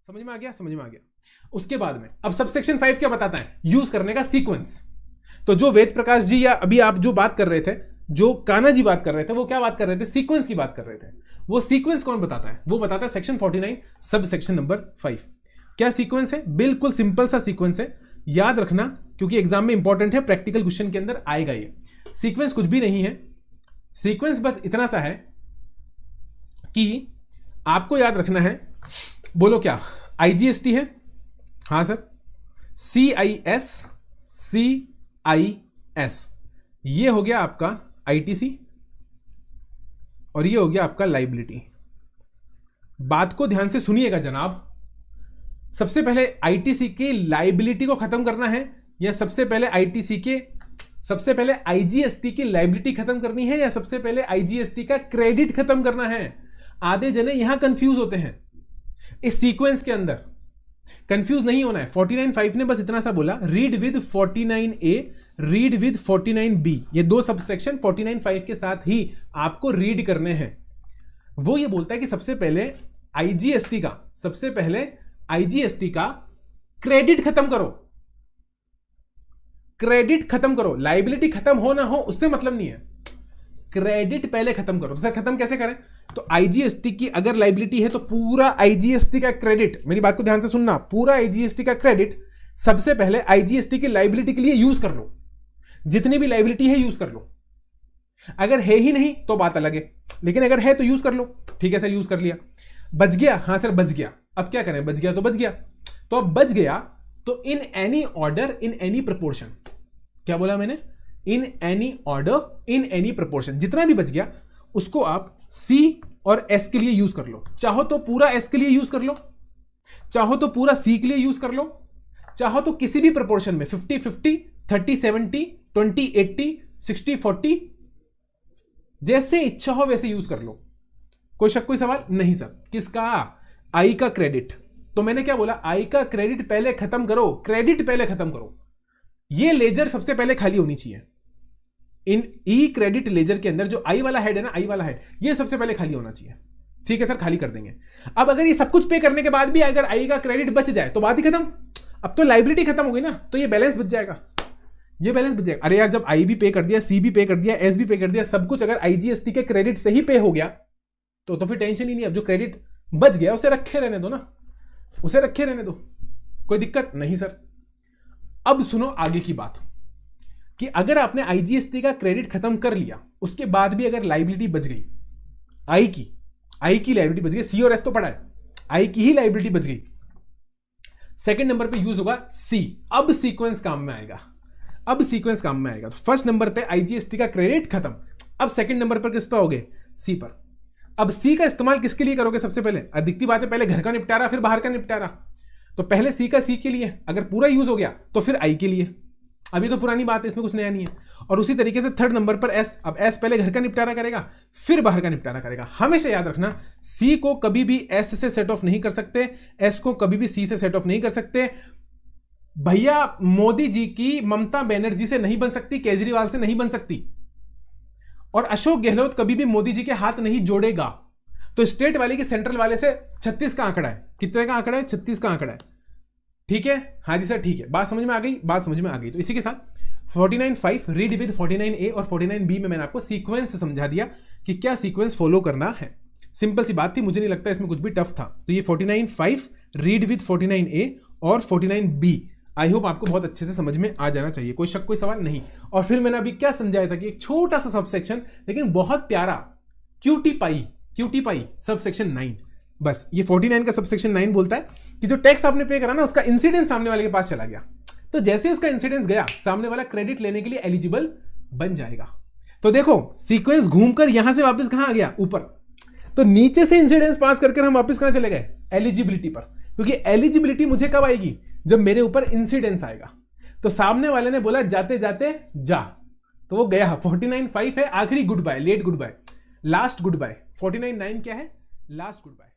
समझ में आ गया? समझ में आ गया। उसके बाद में अब सबसेक्शन 5 क्या बताता है? यूज करने का सीक्वेंस। तो जो वेद प्रकाश जी या अभी आप जो बात कर रहे थे, जो कान्हा जी बात कर रहे थे, वो क्या बात कर रहे थे? सीक्वेंस की बात कर रहे थे। वो सीक्वेंस कौन बताता है? वो बताता है सेक्शन 49 सब सेक्शन नंबर 5। क्या सीक्वेंस है? बिल्कुल सिंपल सा सीक्वेंस है, याद रखना क्योंकि एग्जाम में इंपॉर्टेंट है, प्रैक्टिकल क्वेश्चन के अंदर आएगा ये। सीक्वेंस कुछ भी नहीं है, सीक्वेंस बस इतना सा है कि आपको याद रखना है, बोलो क्या? IGST है, हाँ सर, CIS, CIS, ये हो गया आपका ITC और ये हो गया आपका लाइबिलिटी। बात को ध्यान से सुनिएगा जनाब, सबसे पहले ITC की लाइबिलिटी को खत्म करना है या सबसे पहले IGST की लाइबिलिटी खत्म करनी है या सबसे पहले IGST का क्रेडिट खत्म करना है? आधे जने यहां कंफ्यूज होते हैं, इस सीक्वेंस के अंदर कंफ्यूज नहीं होना है। 49.5 ने बस इतना सा बोला, read with 49A, read with 49B, ये दो सबसेक्शन 49.5 के साथ ही आपको रीड करने हैं। वो ये बोलता है कि सबसे पहले IGST का क्रेडिट खत्म करो, क्रेडिट खत्म करो, लाइबिलिटी खत्म हो ना हो उससे मतलब नहीं है, क्रेडिट पहले खत्म करो। सर खत्म कैसे करें? तो IGST की अगर लाइबिलिटी है तो पूरा IGST का क्रेडिट, मेरी बात को ध्यान से सुनना, पूरा IGST का क्रेडिट सबसे पहले IGST की लाइबिलिटी के लिए यूज कर लो, जितनी भी लाइबिलिटी है यूज कर लो। अगर है ही नहीं तो बात अलग है, लेकिन अगर है तो यूज कर लो। ठीक है सर, यूज कर लिया, बच गया? हाँ सर बच गया। अब क्या करें? बच गया तो बच गया। तो अब बच गया तो in any order in any proportion, क्या बोला मैंने? In any order in any proportion, जितना भी बच गया उसको आप C और S के लिए यूज कर लो। चाहो तो पूरा S के लिए यूज कर लो, चाहो तो पूरा C के लिए यूज कर लो, चाहो तो किसी भी प्रोपोर्शन में 50-50, 30-70, 20-80, 60-40, जैसे इच्छा हो वैसे यूज कर लो। कोई शक, कोई सवाल नहीं सर। किसका? I का क्रेडिट। तो मैंने क्या बोला? I का क्रेडिट पहले खत्म करो, क्रेडिट पहले खत्म करो। ये लेजर सबसे पहले खाली होनी चाहिए। इन ई क्रेडिट लेजर के अंदर जो आई वाला हेड है ना, आई वाला हेड, ये सबसे पहले खाली होना चाहिए। ठीक है सर, खाली कर देंगे। अब अगर ये सब कुछ पे करने के बाद भी अगर आई का क्रेडिट बच जाए तो बात ही खत्म। अब तो लाइबिलिटी खत्म हो गई ना, तो ये बैलेंस बच जाएगा, ये बैलेंस बच जाएगा। अरे यार, जब आई भी पे कर दिया, सी भी पे कर दिया, एस भी पे कर दिया, सब कुछ अगर IGST के क्रेडिट से ही पे हो गया तो फिर टेंशन ही नहीं। अब जो क्रेडिट बच गया उसे रखे रहने दो ना, उसे रखे रहने दो, कोई दिक्कत नहीं सर। अब सुनो आगे की बात कि अगर आपने IGST का क्रेडिट खत्म कर लिया, उसके बाद भी अगर लाइबिलिटी बच गई, आई की लाइबिलिटी बच गई, C और S तो पड़ा है, आई की ही लाइबिलिटी बच गई, सेकंड नंबर पे यूज होगा C। अब सीक्वेंस काम में आएगा, अब सीक्वेंस काम में आएगा। तो फर्स्ट नंबर पे IGST का क्रेडिट खत्म, अब सेकंड नंबर पर किस पे होगे? C पर। अब C का इस्तेमाल किसके लिए करोगे? सबसे पहले दिखती बात है, पहले घर का निपटारा फिर बाहर का निपटारा। तो पहले C का C के लिए, अगर पूरा यूज हो गया तो फिर I के लिए। अभी तो पुरानी बात है, इसमें कुछ नया नहीं है। और उसी तरीके से थर्ड नंबर पर S। अब S पहले घर का निपटारा करेगा फिर बाहर का निपटारा करेगा। हमेशा याद रखना, C को कभी भी S से सेट ऑफ नहीं कर सकते, S को कभी भी C से सेट ऑफ नहीं कर सकते। भैया मोदी जी की ममता बनर्जी से नहीं बन सकती, केजरीवाल से नहीं बन सकती, और अशोक गहलोत कभी भी मोदी जी के हाथ नहीं जोड़ेगा। तो स्टेट वाले की सेंट्रल वाले से 36 का आंकड़ा है। कितने का आंकड़ा है? 36 का आंकड़ा है। ठीक है, हाँ जी सर, ठीक है, बात समझ में आ गई, बात समझ में आ गई। तो इसी के साथ 49.5 रीड विद 49A और 49B में मैंने आपको सीक्वेंस समझा दिया कि क्या सीक्वेंस फॉलो करना है। सिंपल सी बात थी, मुझे नहीं लगता इसमें कुछ भी टफ था। तो ये 49.5 रीड विद 49A और 49B आई होप आपको बहुत अच्छे से समझ में आ जाना चाहिए, कोई शक, कोई सवाल नहीं। और फिर मैंने अभी क्या समझाया था कि एक छोटा सा सबसेक्शन लेकिन बहुत प्यारा, क्यूटी पाई सबसेक्शन 9। बस ये 49 का सबसेक्शन 9 बोलता है कि जो टैक्स आपने पे करा ना, उसका इंसिडेंस सामने वाले के पास चला गया, तो जैसे उसका इंसिडेंस गया, सामने वाला क्रेडिट लेने के लिए एलिजिबल बन जाएगा। तो देखो सीक्वेंस घूमकर यहां से वापस कहां आ गया? ऊपर। तो नीचे से इंसिडेंस पास करके हम वापस कहां चले गए? एलिजिबिलिटी पर। क्योंकि एलिजिबिलिटी मुझे कब आएगी? जब मेरे ऊपर इंसिडेंस आएगा। तो सामने वाले ने बोला जाते जाते जा, तो वो गया। 49.5 है आखिरी good bye, late good bye, last good bye. 49.9 क्या है? Last good bye.